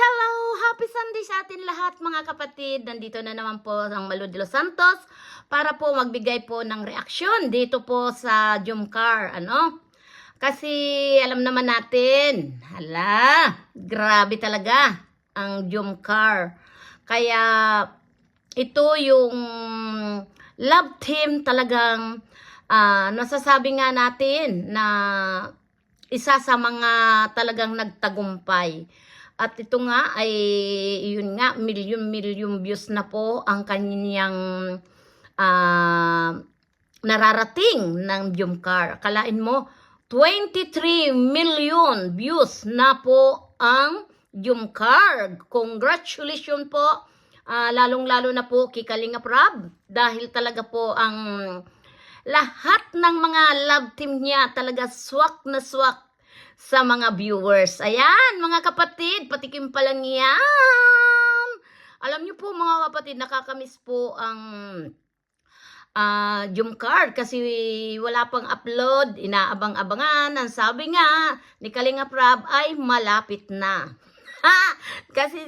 Hello! Happy Sunday sa atin lahat mga kapatid. Nandito na naman po ang Malu de los Santos para po magbigay po ng reaksyon dito po sa Jumcar. Kasi alam naman natin, grabe talaga ang Jumcar. Kaya ito yung love team talagang nasasabi nga natin na isa sa mga talagang nagtagumpay. At ito nga ay, yun nga, milyon views na po ang kanyang nararating ng Jumcar. Akalain mo, 23 million views na po ang Jumcar. Congratulations po, lalong-lalo na po kay Kalinga Prab. Dahil talaga po ang lahat ng mga love team niya talaga swak na swak sa mga viewers. Ayan, mga kapatid, patikim pa lang yan. Alam niyo po mga kapatid, nakakamiss po ang Jumcar kasi wala pang upload, inaabang-abangan. Ang sabi nga ni Kalinga Prab ay malapit na. Kasi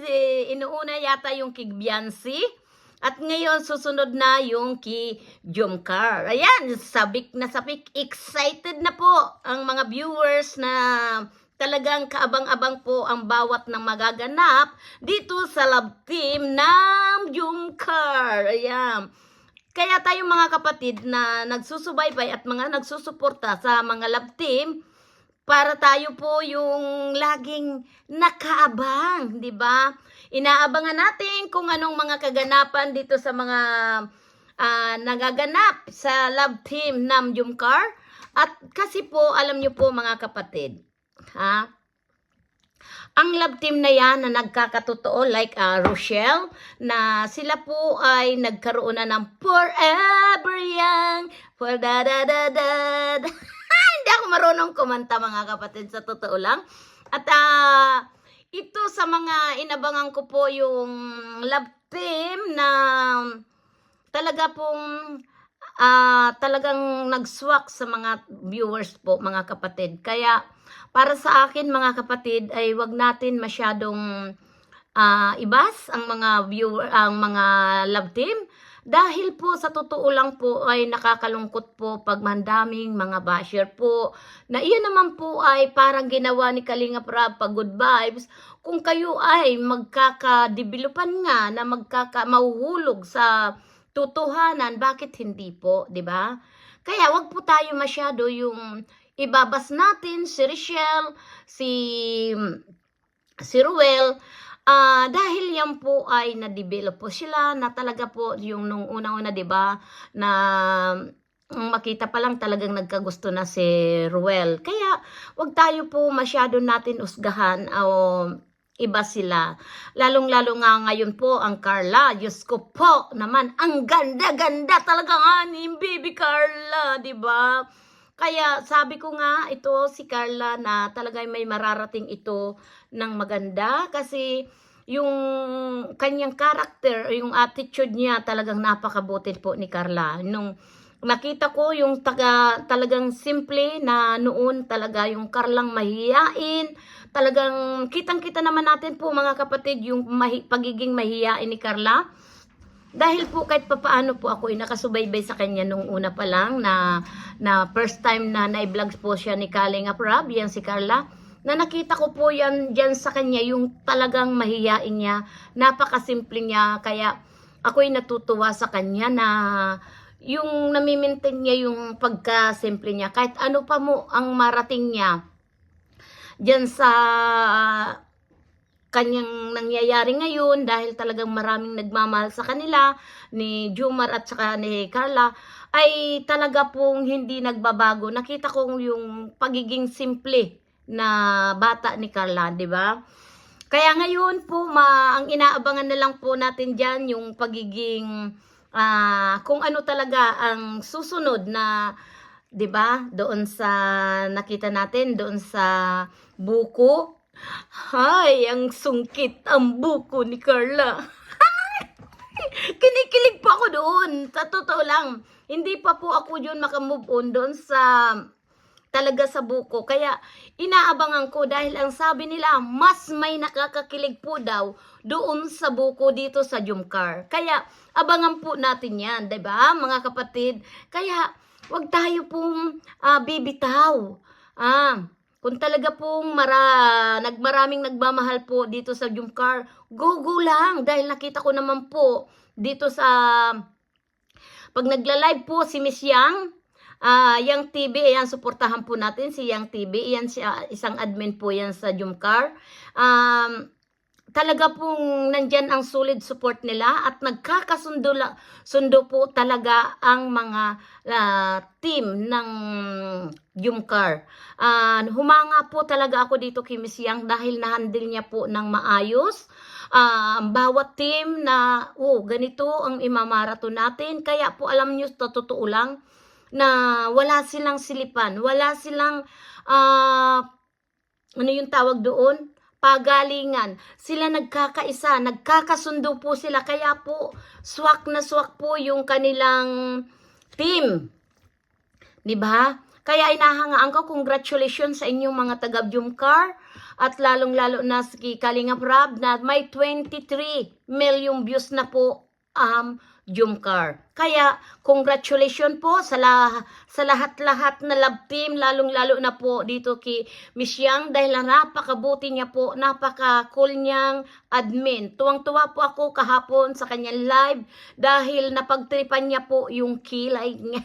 inuuna yata yung kay Beyonce. At ngayon, susunod na yung kay Jumcar. Ayan, sabik na sabik. Excited na po ang mga viewers na talagang kaabang-abang po ang bawat ng magaganap dito sa love team ng Jumcar. Ayan. Kaya tayo mga kapatid na nagsusubaybay at mga nagsusuporta sa mga love team, para tayo po yung laging nakaabang, di ba? Inaabangan natin kung anong mga kaganapan dito sa mga nagaganap sa love team ng Jumcar. At kasi po, alam nyo po mga kapatid, ang love team na yan na nagkakatotoo like Rochelle, na sila po ay nagkaroon na ng forever young, for da da da da. Hindi ako marunong kumanta mga kapatid, sa totoo lang. At ito sa mga inabangan ko po yung love team na talaga pong talagang nagswak sa mga viewers po mga kapatid. Kaya para sa akin mga kapatid ay wag natin masyadong ibas ang mga mga love team. Dahil po sa totoo lang po ay nakakalungkot po pag mandaming mga basher po na iyan naman po ay parang ginawa ni Kalinga Prab pag good vibes. Kung kayo ay magkakadevelopan nga na mahuhulog sa totohanan, bakit hindi po, di ba? Kaya wag po tayo masyado yung ibabas natin si Rochelle, si Ruel. Dahil yan po ay na-develop po sila na talaga po yung nung unang-una, di ba, na makita pa lang talagang nagkagusto na si Ruel. Kaya wag tayo po masyado natin usgahan o iba sila. Lalong-lalo nga ngayon po ang Carla. Diyos ko po naman, ang ganda-ganda talaga ni baby Carla, di ba? Kaya sabi ko nga ito si Carla na talagang may mararating ito ng maganda kasi yung kanyang character, yung attitude niya talagang napakabuti po ni Carla. Nung nakita ko yung talagang simple na noon talaga yung Carlang mahiyain, talagang kitang-kita naman natin po mga kapatid yung pagiging mahiyain ni Carla. Dahil po kahit papaano po ako ay nakasubaybay sa kanya nung una pa lang na first time na na-vlog po siya ni Kalinga Prab, yan si Carla, na nakita ko po yan dyan sa kanya yung talagang mahiyain niya, napakasimple niya, kaya ako ay natutuwa sa kanya na yung namimintin niya yung pagkasimple niya, kahit ano pa mo ang marating niya dyan sa kanyang nangyayari ngayon dahil talagang maraming nagmamahal sa kanila ni Jumar at saka ni Carla ay talaga pong hindi nagbabago. Nakita ko yung pagiging simple na bata ni Carla, di ba? Kaya ngayon po ang inaabangan na lang po natin diyan yung pagiging kung ano talaga ang susunod na, di ba? Doon sa nakita natin doon sa buko. Hay, ang sungkit ang buko ni Carla. Kinikilig po ako doon. Sa totoo lang, hindi pa po ako yun makamove on doon sa talaga sa buko. Kaya inaabangan ko dahil ang sabi nila, mas may nakakakilig po daw doon sa buko dito sa Jumcar. Kaya abangan po natin yan, 'di ba mga kapatid? Kaya wag tayo pong bibitaw. Kung talaga pong maraming nagmamahal po dito sa Jumcar, go lang. Dahil nakita ko naman po dito sa pag nagla-live po si Miss Yang TV, ayan, suportahan po natin si Yang TV. Ayan, isang admin po yan sa Jumcar. Talaga pong nandyan ang solid support nila at sundo po talaga ang mga team ng Jumcar. Humanga po talaga ako dito kay Miss Yang dahil na-handle niya po ng maayos. Bawat team na ganito ang imamarathon natin. Kaya po alam niyo, totoo lang na wala silang silipan, wala silang ano yung tawag doon? Pagalingan. Sila nagkakaisa, nagkakasundo po sila. Kaya po, swak na swak po yung kanilang team. 'Di ba? Kaya inahangaan ko, congratulations sa inyong mga taga Jumcar at lalong-lalo na si Kalingap Rab na may 23 million views na po Jumcar. Kaya congratulations po sa lahat-lahat na love team, lalong-lalo na po dito kay Miss Yang dahil napakabuti niya po, napaka-cool niyang admin. Tuwang-tuwa po ako kahapon sa kanyang live dahil napagtripan niya po yung kilay niya.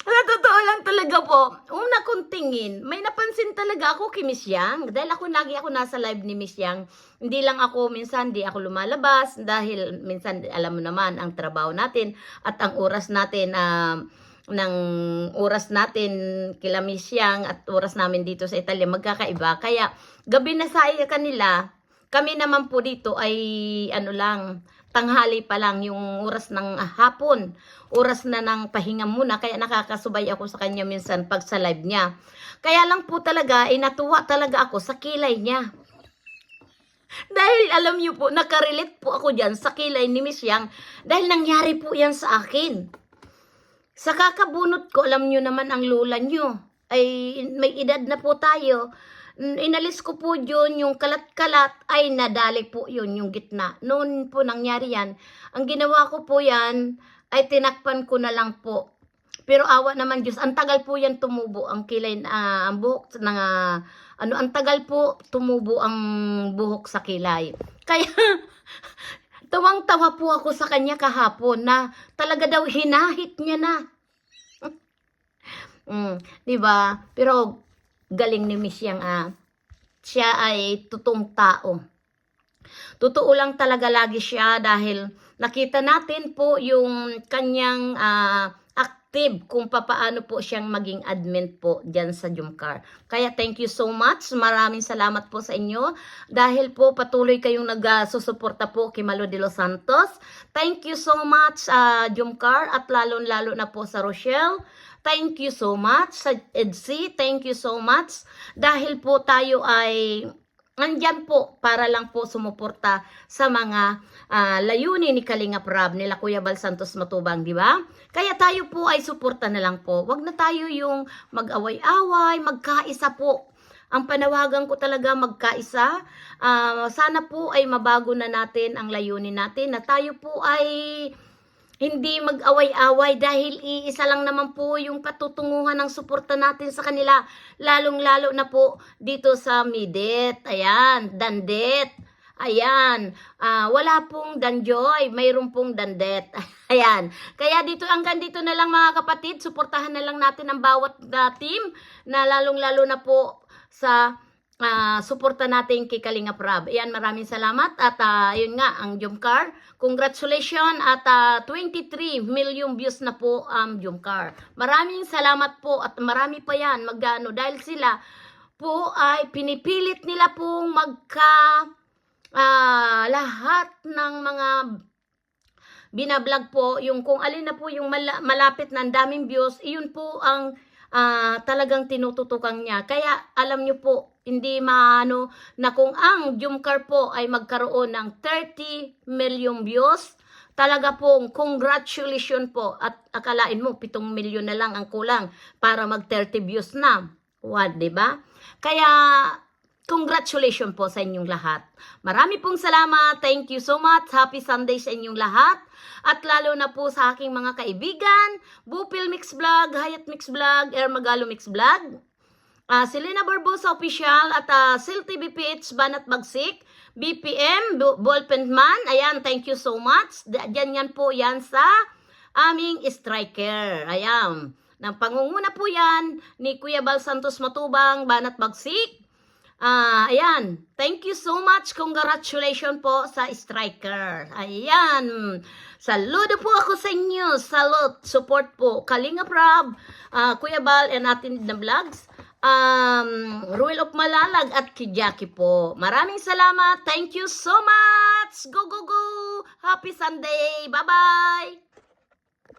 Sa totoo lang talaga po, una kong tingin, may napansin talaga ako kay Miss Yang. Dahil lagi ako nasa live ni Miss Yang. Hindi lang ako, minsan di ako lumalabas. Dahil minsan, alam mo naman, ang trabaho natin at ang oras natin, ng oras natin kila Miss Yang at oras namin dito sa Italia, magkakaiba. Kaya, gabi na sa kanila, kami naman po dito ay, tanghali pa lang yung oras ng hapon. Oras na ng pahinga muna, kaya nakakasubay ako sa kanya minsan pag sa live niya. Kaya lang po talaga, natuwa talaga ako sa kilay niya. Dahil alam niyo po, nakarelate po ako dyan sa kilay ni Miss Yang dahil nangyari po yan sa akin. Sa kakabunot ko, alam niyo naman ang lola niyo, ay may edad na po tayo. Inalis ko po yun, yung kalat-kalat ay nadali po yun, yung gitna. Noon po nangyari yan. Ang ginawa ko po yan, ay tinakpan ko na lang po. Pero awa naman Diyos, ang tagal po yan tumubo, ang kilay, ang buhok, ang tagal po tumubo ang buhok sa kilay. Kaya, tawang-tawa po ako sa kanya kahapon na talaga daw hinahit niya na. Diba? Pero, galing ni Miss Yang, siya ay totoong tao. Totoo lang talaga lagi siya dahil nakita natin po yung kanyang active kung papaano po siyang maging admin po dyan sa Jumcar. Kaya thank you so much. Maraming salamat po sa inyo dahil po patuloy kayong nagsusuporta po kay Malo de los Santos. Thank you so much Jumcar at lalo-lalo na po sa Rochelle. Thank you so much sa EDC. Thank you so much dahil po tayo ay nandyan po para lang po sumuporta sa mga layunin ni Kalingap Rab, nila Kuya Bal Santos Matubang, di ba? Kaya tayo po ay suporta na lang po. Wag na tayo yung mag-away-away, magkaisa po. Ang panawagan ko talaga magkaisa. Sana po ay mabago na natin ang layunin natin na tayo po ay hindi mag-away-away dahil iisa lang naman po yung patutunguhan ng suporta natin sa kanila. Lalong-lalo na po dito sa Midet. Ayan, Dandet. Ayan, wala pong Danjoy, mayroon pong Dandet. Ayan, kaya dito hanggang dito na lang mga kapatid. Suportahan na lang natin ang bawat team na lalong-lalo na po sa suporta natin kay Kalingap Rab. Ayan, maraming salamat at yun nga, ang Jumcar. Congratulations at 23 million views na po ang Jumcar. Maraming salamat po at marami pa yan magano dahil sila po ay pinipilit nila pong lahat ng mga binablog po, yung kung alin na po yung malapit na daming views, iyon po ang talagang tinututukan niya. Kaya alam nyo po, hindi maano na kung ang Jumcar po ay magkaroon ng 30 million views, Talaga pong congratulations po at akalain mo 7 milyon na lang ang kulang para mag 30 views na. What, 'di ba? Kaya congratulations po sa inyong lahat. Marami pong salamat. Thank you so much. Happy Sunday sa inyong lahat. At lalo na po sa aking mga kaibigan, Bupil Mix Vlog, Hayat Mix Vlog, Magalo Mix Vlog, Selena Barbosa Official at Sil TV PH Banat Bagsik, BPM, Ballpen Man. Ayan, thank you so much. Diyan yan po yan sa aming striker. Ayan. Nang pangunguna po yan ni Kuya Bal Santos Matubang, Banat Bagsik. Ayan. Thank you so much. Congratulations po sa striker. Ayan. Saludo po ako sa inyo. Salute. Support po. Kalinga Prab, Kuya Bal, and atin na vlogs. Ruel of Malalag at Kijaki po. Maraming salamat. Thank you so much. Go, go, go. Happy Sunday. Bye-bye.